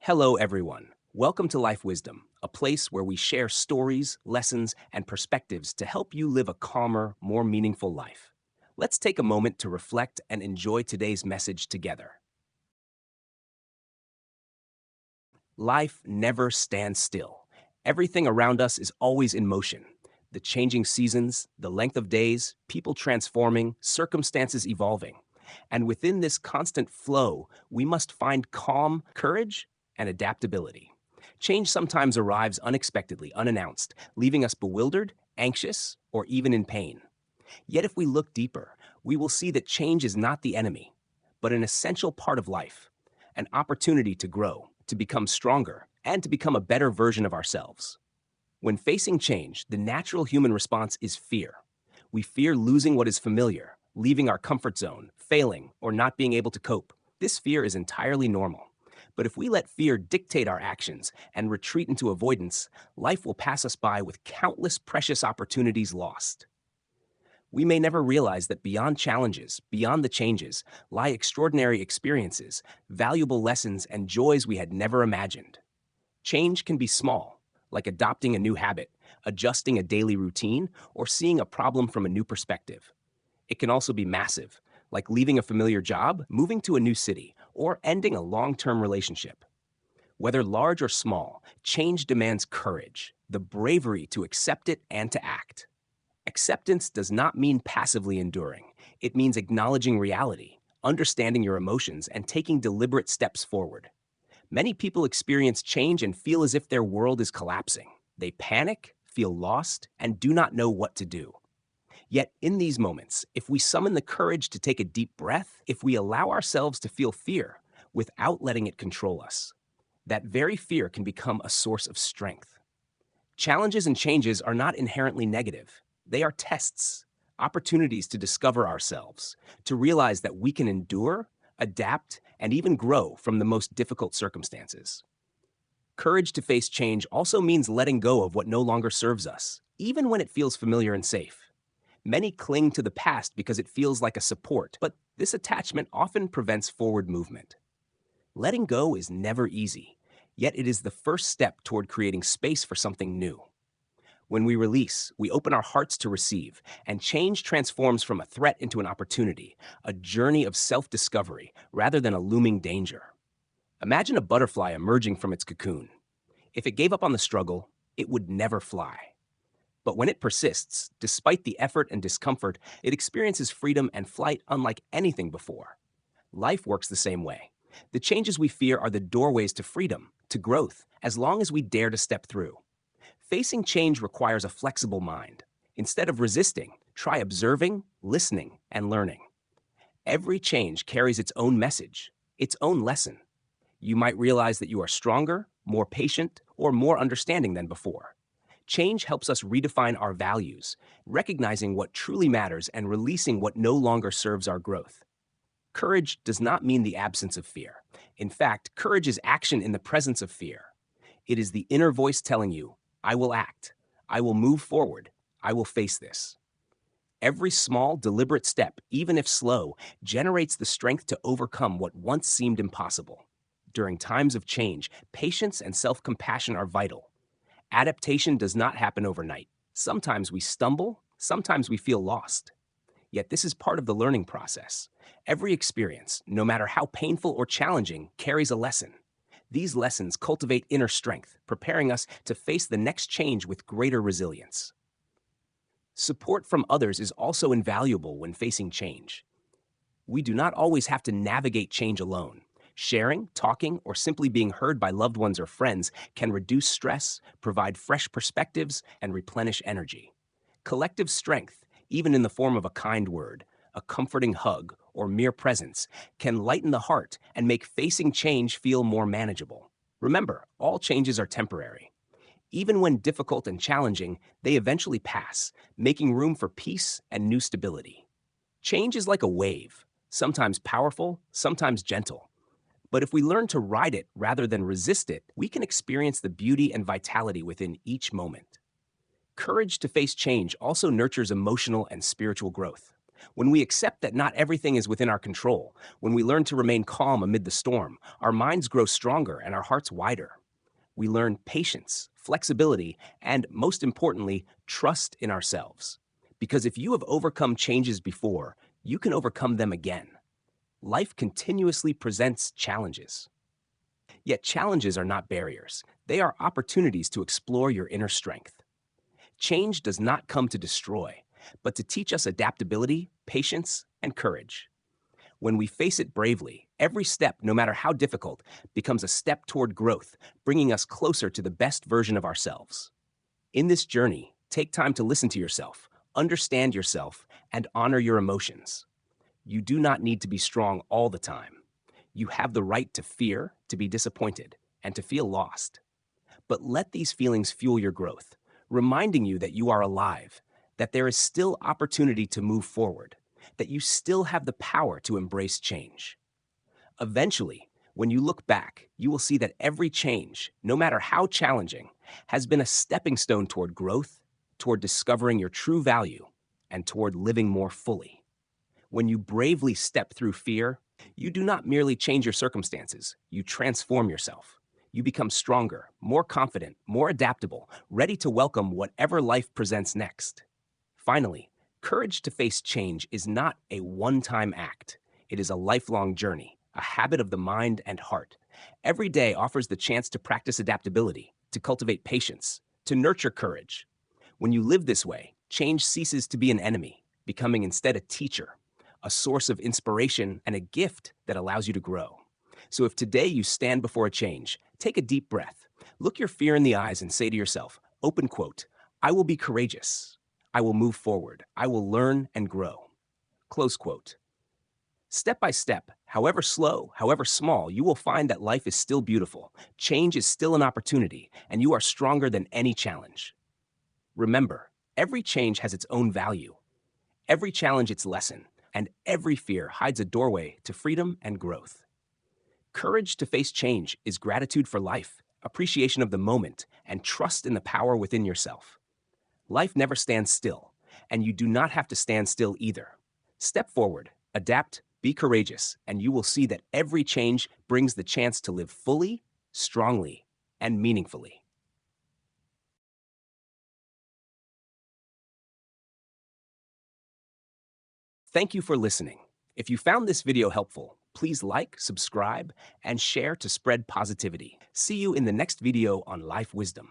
Hello, everyone. Welcome to Life Wisdom, a place where we share stories, lessons, and perspectives to help you live a calmer, more meaningful life. Let's take a moment to reflect and enjoy today's message together. Life never stands still. Everything around us is always in motion. The changing seasons, the length of days, people transforming, circumstances evolving. And within this constant flow, we must find calm, courage, and adaptability. Change sometimes arrives unexpectedly, unannounced, leaving us bewildered, anxious, or even in pain. Yet if we look deeper, we will see that change is not the enemy, but an essential part of life, an opportunity to grow, to become stronger, and to become a better version of ourselves. When facing change, the natural human response is fear. We fear losing what is familiar, leaving our comfort zone, failing, or not being able to cope. This fear is entirely normal. But if we let fear dictate our actions and retreat into avoidance, life will pass us by with countless precious opportunities lost. We may never realize that beyond challenges, beyond the changes, lie extraordinary experiences, valuable lessons, and joys we had never imagined. Change can be small, like adopting a new habit, adjusting a daily routine, or seeing a problem from a new perspective. It can also be massive, like leaving a familiar job, moving to a new city, or ending a long term relationship. Whether large or small, change demands courage, the bravery to accept it and to act. Acceptance does not mean passively enduring. It means acknowledging reality, understanding your emotions, and taking deliberate steps forward. Many people experience change and feel as if their world is collapsing. They panic, feel lost, and do not know what to do. Yet, in these moments, if we summon the courage to take a deep breath, if we allow ourselves to feel fear without letting it control us, that very fear can become a source of strength. Challenges and changes are not inherently negative. They are tests, opportunities to discover ourselves, to realize that we can endure, adapt, and even grow from the most difficult circumstances. Courage to face change also means letting go of what no longer serves us, even when it feels familiar and safe. Many cling to the past because it feels like a support, but this attachment often prevents forward movement. Letting go is never easy, yet it is the first step toward creating space for something new. When we release, we open our hearts to receive, and change transforms from a threat into an opportunity, a journey of self discovery rather than a looming danger. Imagine a butterfly emerging from its cocoon. If it gave up on the struggle, it would never fly. But when it persists, despite the effort and discomfort, it experiences freedom and flight unlike anything before. Life works the same way. The changes we fear are the doorways to freedom, to growth, as long as we dare to step through. Facing change requires a flexible mind. Instead of resisting, try observing, listening, and learning. Every change carries its own message, its own lesson. You might realize that you are stronger, more patient, or more understanding than before. Change helps us redefine our values, recognizing what truly matters and releasing what no longer serves our growth. Courage does not mean the absence of fear. In fact, courage is action in the presence of fear. It is the inner voice telling you, I will act, I will move forward, I will face this. Every small, deliberate step, even if slow, generates the strength to overcome what once seemed impossible. During times of change, patience and self-compassion are vital. Adaptation does not happen overnight. Sometimes we stumble, sometimes we feel lost. Yet this is part of the learning process. Every experience, no matter how painful or challenging, carries a lesson. These lessons cultivate inner strength, preparing us to face the next change with greater resilience. Support from others is also invaluable when facing change. We do not always have to navigate change alone. Sharing, talking, or simply being heard by loved ones or friends can reduce stress, provide fresh perspectives, and replenish energy. Collective strength, even in the form of a kind word, a comforting hug, or mere presence, can lighten the heart and make facing change feel more manageable. Remember, all changes are temporary. Even when difficult and challenging, they eventually pass, making room for peace and new stability. Change is like a wave, sometimes powerful, sometimes gentle. But if we learn to ride it rather than resist it, we can experience the beauty and vitality within each moment. Courage to face change also nurtures emotional and spiritual growth. When we accept that not everything is within our control, when we learn to remain calm amid the storm, our minds grow stronger and our hearts wider. We learn patience, flexibility, and most importantly, trust in ourselves. Because if you have overcome changes before, you can overcome them again. Life continuously presents challenges. Yet challenges are not barriers. They are opportunities to explore your inner strength. Change does not come to destroy, but to teach us adaptability, patience, and courage. When we face it bravely, every step, no matter how difficult, becomes a step toward growth, bringing us closer to the best version of ourselves. In this journey, take time to listen to yourself, understand yourself, and honor your emotions. You do not need to be strong all the time. You have the right to fear, to be disappointed, and to feel lost. But let these feelings fuel your growth, reminding you that you are alive, that there is still opportunity to move forward, that you still have the power to embrace change. Eventually, when you look back, you will see that every change, no matter how challenging, has been a stepping stone toward growth, toward discovering your true value, and toward living more fully. When you bravely step through fear, you do not merely change your circumstances, you transform yourself. You become stronger, more confident, more adaptable, ready to welcome whatever life presents next. Finally, courage to face change is not a one-time act. It is a lifelong journey, a habit of the mind and heart. Every day offers the chance to practice adaptability, to cultivate patience, to nurture courage. When you live this way, change ceases to be an enemy, becoming instead a teacher, a source of inspiration, and a gift that allows you to grow. So if today you stand before a change, take a deep breath, look your fear in the eyes and say to yourself, open quote, I will be courageous. I will move forward. I will learn and grow. Close quote. Step by step, however slow, however small, you will find that life is still beautiful, change is still an opportunity, and you are stronger than any challenge. Remember, every change has its own value, every challenge its lesson, and every fear hides a doorway to freedom and growth. Courage to face change is gratitude for life, appreciation of the moment, and trust in the power within yourself. Life never stands still, and you do not have to stand still either. Step forward, adapt, be courageous, and you will see that every change brings the chance to live fully, strongly, and meaningfully. Thank you for listening. If you found this video helpful, please like, subscribe, and share to spread positivity. See you in the next video on Life Wisdom.